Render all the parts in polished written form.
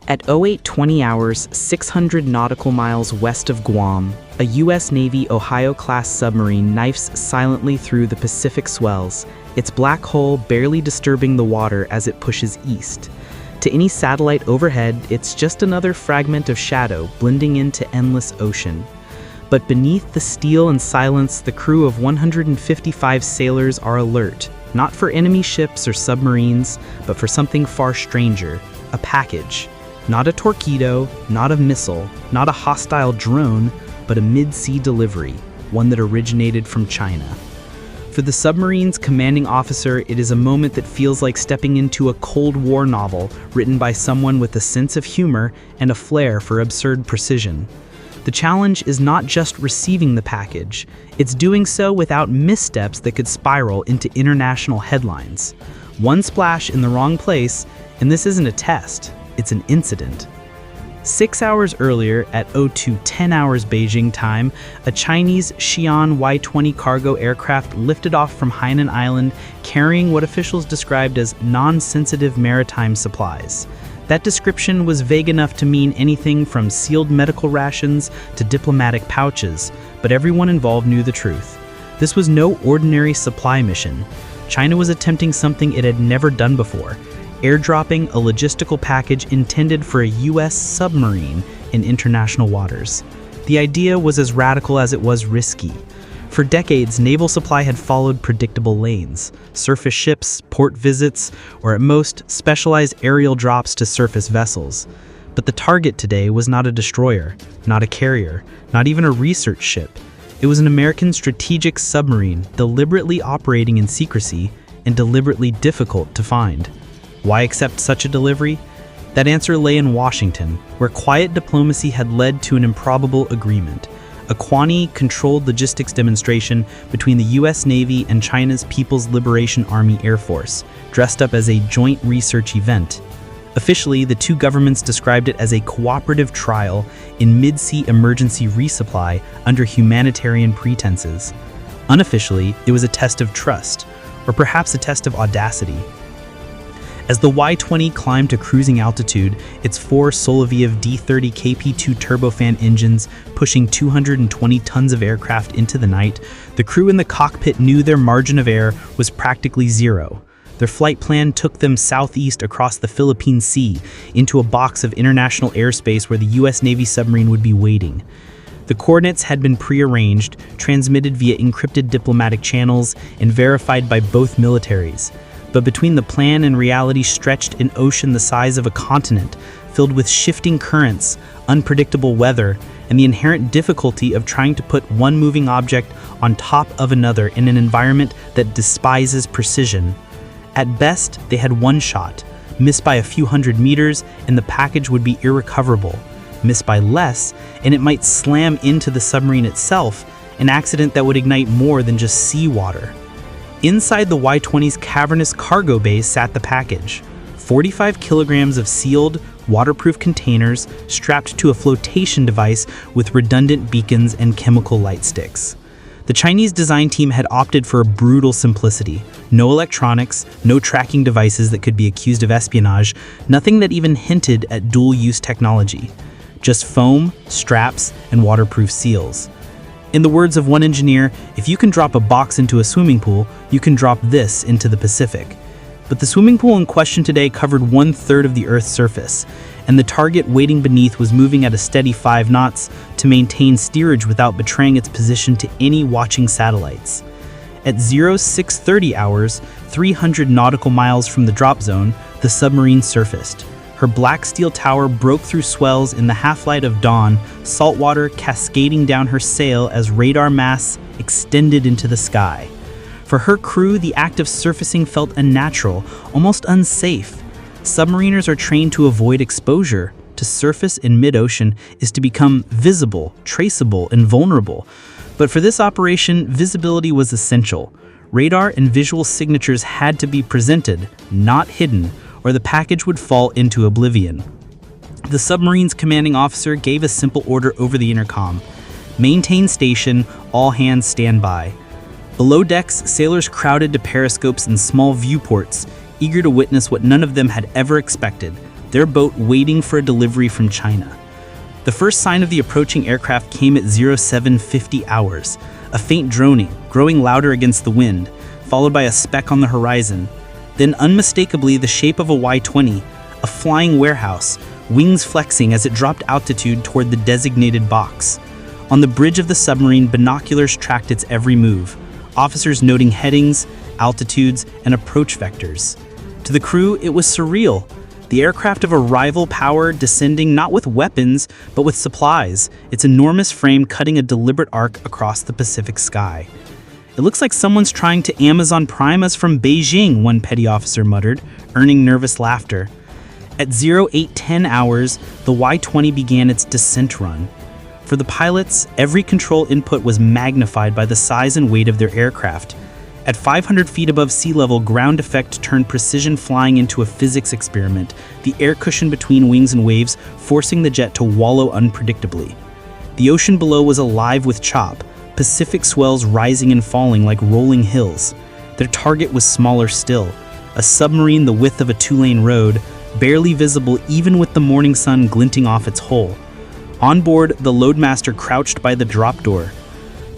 At 0820 hours, 600 nautical miles west of Guam, a U.S. Navy Ohio-class submarine knifes silently through the Pacific swells, its black hull barely disturbing the water as it pushes east. To any satellite overhead, it's just another fragment of shadow blending into endless ocean. But beneath the steel and silence, the crew of 155 sailors are alert, not for enemy ships or submarines, but for something far stranger, a package. Not a torpedo, not a missile, not a hostile drone, but a mid-sea delivery, one that originated from China. For the submarine's commanding officer, it is a moment that feels like stepping into a Cold War novel written by someone with a sense of humor and a flair for absurd precision. The challenge is not just receiving the package, it's doing so without missteps that could spiral into international headlines. One splash in the wrong place, and this isn't a test, it's an incident. 6 hours earlier, at 0210 hours Beijing time, a Chinese Xi'an Y-20 cargo aircraft lifted off from Hainan Island carrying what officials described as non-sensitive maritime supplies. That description was vague enough to mean anything from sealed medical rations to diplomatic pouches, but everyone involved knew the truth. This was no ordinary supply mission. China was attempting something it had never done before, airdropping a logistical package intended for a U.S. submarine in international waters. The idea was as radical as it was risky. For decades, naval supply had followed predictable lanes: surface ships, port visits, or at most, specialized aerial drops to surface vessels. But the target today was not a destroyer, not a carrier, not even a research ship. It was an American strategic submarine deliberately operating in secrecy and deliberately difficult to find. Why accept such a delivery? That answer lay in Washington, where quiet diplomacy had led to an improbable agreement. A Kwani-controlled logistics demonstration between the U.S. Navy and China's People's Liberation Army Air Force, dressed up as a joint research event. Officially, the two governments described it as a cooperative trial in mid-sea emergency resupply under humanitarian pretenses. Unofficially, it was a test of trust, or perhaps a test of audacity. As the Y-20 climbed to cruising altitude, its four Soloviev D-30 KP2 turbofan engines pushing 220 tons of aircraft into the night, the crew in the cockpit knew their margin of error was practically zero. Their flight plan took them southeast across the Philippine Sea into a box of international airspace where the U.S. Navy submarine would be waiting. The coordinates had been prearranged, transmitted via encrypted diplomatic channels, and verified by both militaries. But between the plan and reality stretched an ocean the size of a continent, filled with shifting currents, unpredictable weather, and the inherent difficulty of trying to put one moving object on top of another in an environment that despises precision. At best, they had one shot. Miss by a few hundred meters, and the package would be irrecoverable. Miss by less, and it might slam into the submarine itself, an accident that would ignite more than just seawater. Inside the Y-20's cavernous cargo bay sat the package: 45 kilograms of sealed, waterproof containers strapped to a flotation device with redundant beacons and chemical light sticks. The Chinese design team had opted for a brutal simplicity. No electronics, no tracking devices that could be accused of espionage, nothing that even hinted at dual-use technology. Just foam, straps, and waterproof seals. In the words of one engineer, if you can drop a box into a swimming pool, you can drop this into the Pacific. But the swimming pool in question today covered 1/3 of the Earth's surface, and the target waiting beneath was moving at a steady 5 knots to maintain steerage without betraying its position to any watching satellites. At 0630 hours, 300 nautical miles from the drop zone, the submarine surfaced. Her black steel tower broke through swells in the half-light of dawn, saltwater cascading down her sail as radar masts extended into the sky. For her crew, the act of surfacing felt unnatural, almost unsafe. Submariners are trained to avoid exposure. To surface in mid-ocean is to become visible, traceable, and vulnerable. But for this operation, visibility was essential. Radar and visual signatures had to be presented, not hidden, or the package would fall into oblivion. The submarine's commanding officer gave a simple order over the intercom: maintain station, all hands stand by. Below decks, sailors crowded to periscopes and small viewports, eager to witness what none of them had ever expected: their boat waiting for a delivery from China. The first sign of the approaching aircraft came at 0750 hours, a faint droning, growing louder against the wind, followed by a speck on the horizon. Then unmistakably the shape of a Y-20, a flying warehouse, wings flexing as it dropped altitude toward the designated box. On the bridge of the submarine, binoculars tracked its every move, officers noting headings, altitudes, and approach vectors. To the crew, it was surreal. The aircraft of a rival power descending not with weapons, but with supplies, its enormous frame cutting a deliberate arc across the Pacific sky. "It looks like someone's trying to Amazon Prime us from Beijing," one petty officer muttered, earning nervous laughter. At 0810 hours, the Y-20 began its descent run. For the pilots, every control input was magnified by the size and weight of their aircraft. At 500 feet above sea level, ground effect turned precision flying into a physics experiment, the air cushion between wings and waves forcing the jet to wallow unpredictably. The ocean below was alive with chop, Pacific swells rising and falling like rolling hills. Their target was smaller still, a submarine the width of a two-lane road, barely visible even with the morning sun glinting off its hull. On board, the loadmaster crouched by the drop door,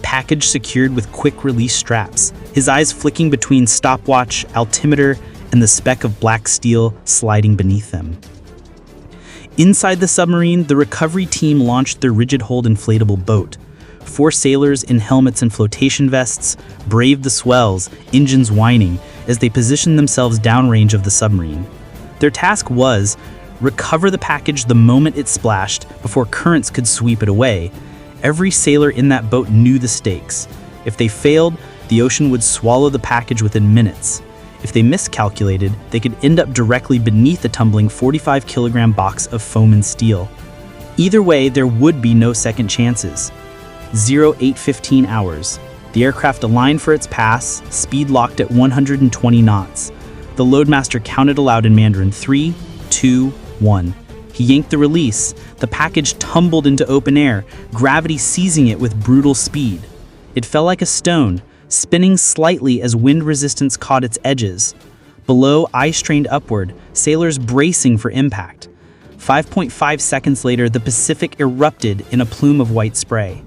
package secured with quick-release straps, his eyes flicking between stopwatch, altimeter, and the speck of black steel sliding beneath them. Inside the submarine, the recovery team launched their rigid-hold inflatable boat. 4 sailors in helmets and flotation vests braved the swells, engines whining, as they positioned themselves downrange of the submarine. Their task was recover the package the moment it splashed before currents could sweep it away. Every sailor in that boat knew the stakes. If they failed, the ocean would swallow the package within minutes. If they miscalculated, they could end up directly beneath the tumbling 45-kilogram box of foam and steel. Either way, there would be no second chances. 0815 hours. The aircraft aligned for its pass, speed locked at 120 knots. The loadmaster counted aloud in Mandarin, 3, 2, 1. He yanked the release. The package tumbled into open air, gravity seizing it with brutal speed. It fell like a stone, spinning slightly as wind resistance caught its edges. Below, eyes strained upward, sailors bracing for impact. 5.5 seconds later, the Pacific erupted in a plume of white spray.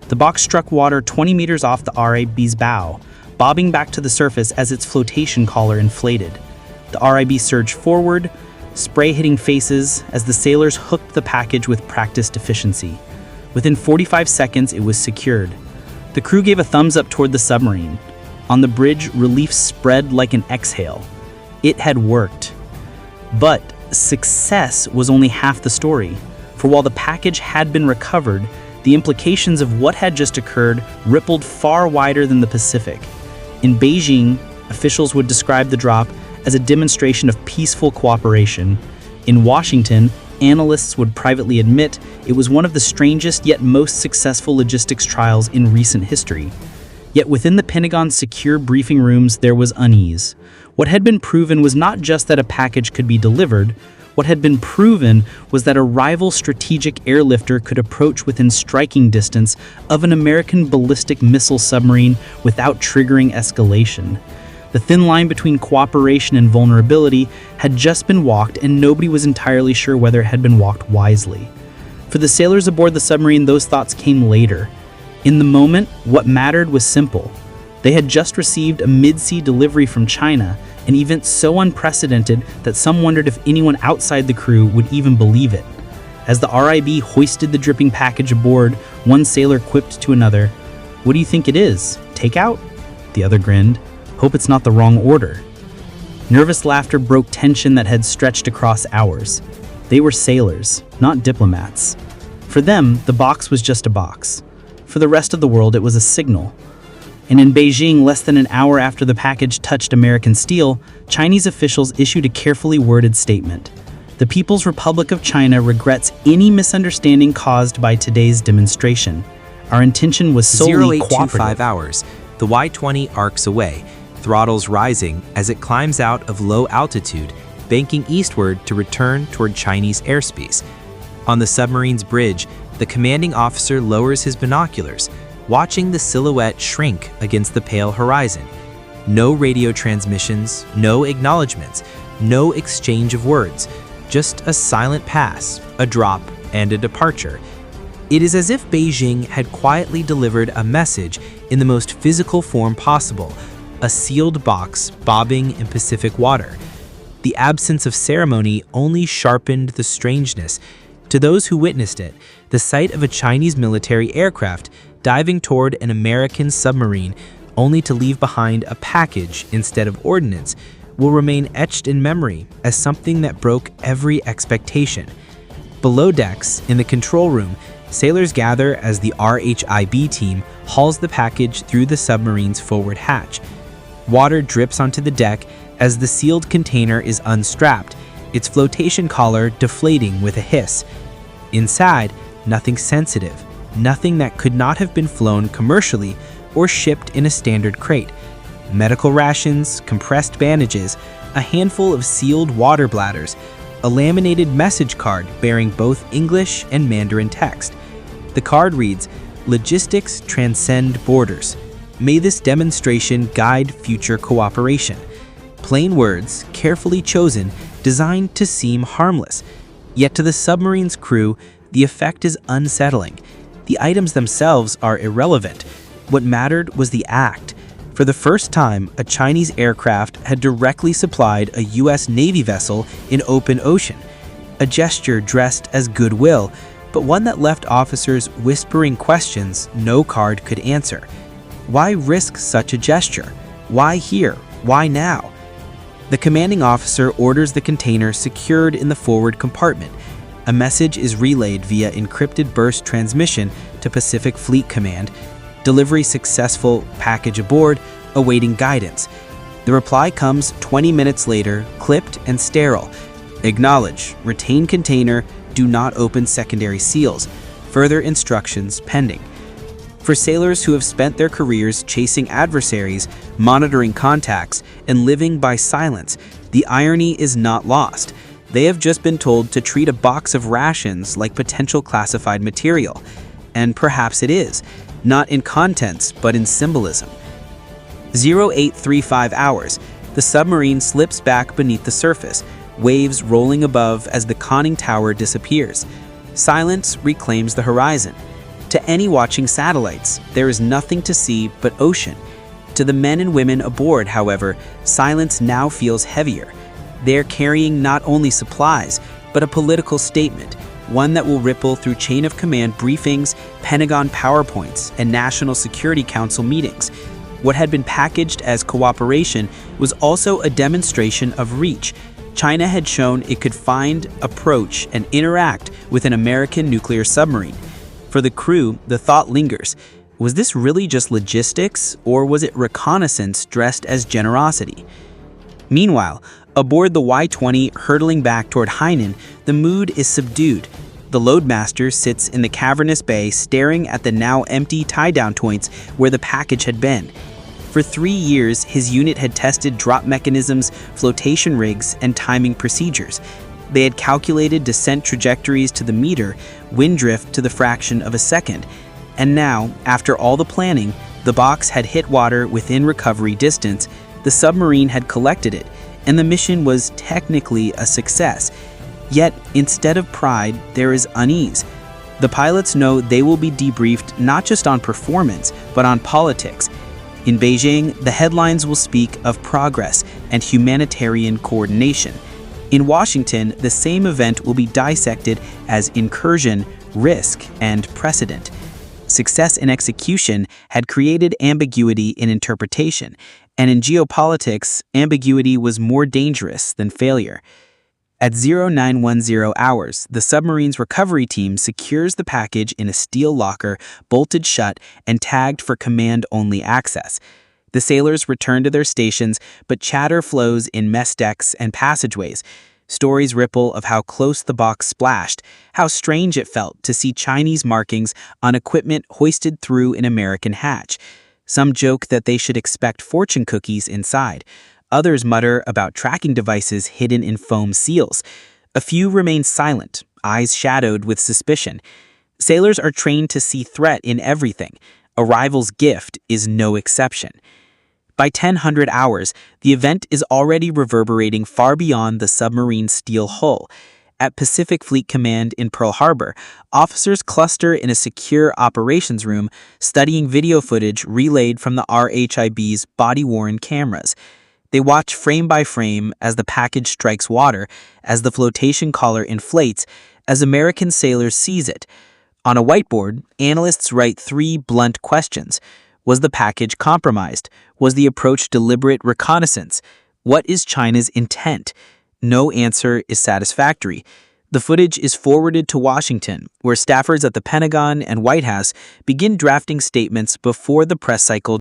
The box struck water 20 meters off the RIB's bow, bobbing back to the surface as its flotation collar inflated. The RIB surged forward, spray hitting faces as the sailors hooked the package with practiced efficiency. Within 45 seconds, it was secured. The crew gave a thumbs up toward the submarine. On the bridge, relief spread like an exhale. It had worked. But success was only half the story, for while the package had been recovered, the implications of what had just occurred rippled far wider than the Pacific. In Beijing, officials would describe the drop as a demonstration of peaceful cooperation. In Washington, analysts would privately admit it was one of the strangest yet most successful logistics trials in recent history. Yet within the Pentagon's secure briefing rooms, there was unease. What had been proven was not just that a package could be delivered. What had been proven was that a rival strategic airlifter could approach within striking distance of an American ballistic missile submarine without triggering escalation. The thin line between cooperation and vulnerability had just been walked, and nobody was entirely sure whether it had been walked wisely. For the sailors aboard the submarine, those thoughts came later. In the moment, what mattered was simple. They had just received a mid-sea delivery from China, an event so unprecedented that some wondered if anyone outside the crew would even believe it. As the RIB hoisted the dripping package aboard, one sailor quipped to another, "What do you think it is? Takeout?" The other grinned, "Hope it's not the wrong order." Nervous laughter broke tension that had stretched across hours. They were sailors, not diplomats. For them, the box was just a box. For the rest of the world, it was a signal. And in Beijing, less than an hour after the package touched American steel, Chinese officials issued a carefully worded statement. The People's Republic of China regrets any misunderstanding caused by today's demonstration. Our intention was solely 0825 hours. The Y-20 arcs away, throttles rising as it climbs out of low altitude, banking eastward to return toward Chinese airspace. On the submarine's bridge, the commanding officer lowers his binoculars, watching the silhouette shrink against the pale horizon. No radio transmissions, no acknowledgements, no exchange of words. just a silent pass, a drop, and a departure. It is as if Beijing had quietly delivered a message in the most physical form possible, a sealed box bobbing in Pacific water. The absence of ceremony only sharpened the strangeness. To those who witnessed it, the sight of a Chinese military aircraft diving toward an American submarine only to leave behind a package instead of ordnance will remain etched in memory as something that broke every expectation. Below decks, in the control room, sailors gather as the RHIB team hauls the package through the submarine's forward hatch. Water drips onto the deck as the sealed container is unstrapped, its flotation collar deflating with a hiss. Inside, nothing sensitive, nothing that could not have been flown commercially or shipped in a standard crate. Medical rations, compressed bandages, a handful of sealed water bladders, a laminated message card bearing both English and Mandarin text. The card reads, "Logistics transcend borders. May this demonstration guide future cooperation." Plain words, carefully chosen, designed to seem harmless. Yet to the submarine's crew, the effect is unsettling. The items themselves are irrelevant. What mattered was the act. For the first time, a Chinese aircraft had directly supplied a U.S. Navy vessel in open ocean. A gesture dressed as goodwill, but one that left officers whispering questions no card could answer. Why risk such a gesture? Why here? Why now? The commanding officer orders the container secured in the forward compartment. A message is relayed via encrypted burst transmission to Pacific Fleet Command. Delivery successful, package aboard, awaiting guidance. The reply comes 20 minutes later, clipped and sterile. Acknowledge, retain container, do not open secondary seals. Further instructions pending. For sailors who have spent their careers chasing adversaries, monitoring contacts, and living by silence, the irony is not lost. They have just been told to treat a box of rations like potential classified material. And perhaps it is, not in contents, but in symbolism. 0835 hours. The submarine slips back beneath the surface, waves rolling above as the conning tower disappears. Silence reclaims the horizon. To any watching satellites, there is nothing to see but ocean. To the men and women aboard, however, silence now feels heavier. They're carrying not only supplies, but a political statement, one that will ripple through chain of command briefings, Pentagon PowerPoints, and National Security Council meetings. What had been packaged as cooperation was also a demonstration of reach. China had shown it could find, approach, and interact with an American nuclear submarine. For the crew, the thought lingers. Was this really just logistics, or was it reconnaissance dressed as generosity? Meanwhile, aboard the Y-20 hurtling back toward Hainan, the mood is subdued. The loadmaster sits in the cavernous bay staring at the now empty tie-down points where the package had been. For 3 years, his unit had tested drop mechanisms, flotation rigs, and timing procedures. They had calculated descent trajectories to the meter, wind drift to the fraction of a second. And now, after all the planning, the box had hit water within recovery distance, the submarine had collected it, and the mission was technically a success. Yet, instead of pride, there is unease. The pilots know they will be debriefed not just on performance, but on politics. In Beijing, the headlines will speak of progress and humanitarian coordination. In Washington, the same event will be dissected as incursion, risk, and precedent. Success in execution had created ambiguity in interpretation, and in geopolitics, ambiguity was more dangerous than failure. At 0910 hours, the submarine's recovery team secures the package in a steel locker, bolted shut and tagged for command-only access. The sailors return to their stations, but chatter flows in mess decks and passageways. Stories ripple of how close the box splashed, how strange it felt to see Chinese markings on equipment hoisted through an American hatch. Some joke that they should expect fortune cookies inside. Others mutter about tracking devices hidden in foam seals. A few remain silent, eyes shadowed with suspicion. Sailors are trained to see threat in everything. A rival's gift is no exception. By 1000 hours, the event is already reverberating far beyond the submarine's steel hull. At Pacific Fleet Command in Pearl Harbor, officers cluster in a secure operations room studying video footage relayed from the RHIB's body-worn cameras. They watch frame by frame as the package strikes water, as the flotation collar inflates, as American sailors seize it. On a whiteboard, analysts write 3 blunt questions. Was the package compromised? Was the approach deliberate reconnaissance? What is China's intent? No answer is satisfactory. The footage is forwarded to Washington, where staffers at the Pentagon and White House begin drafting statements before the press cycle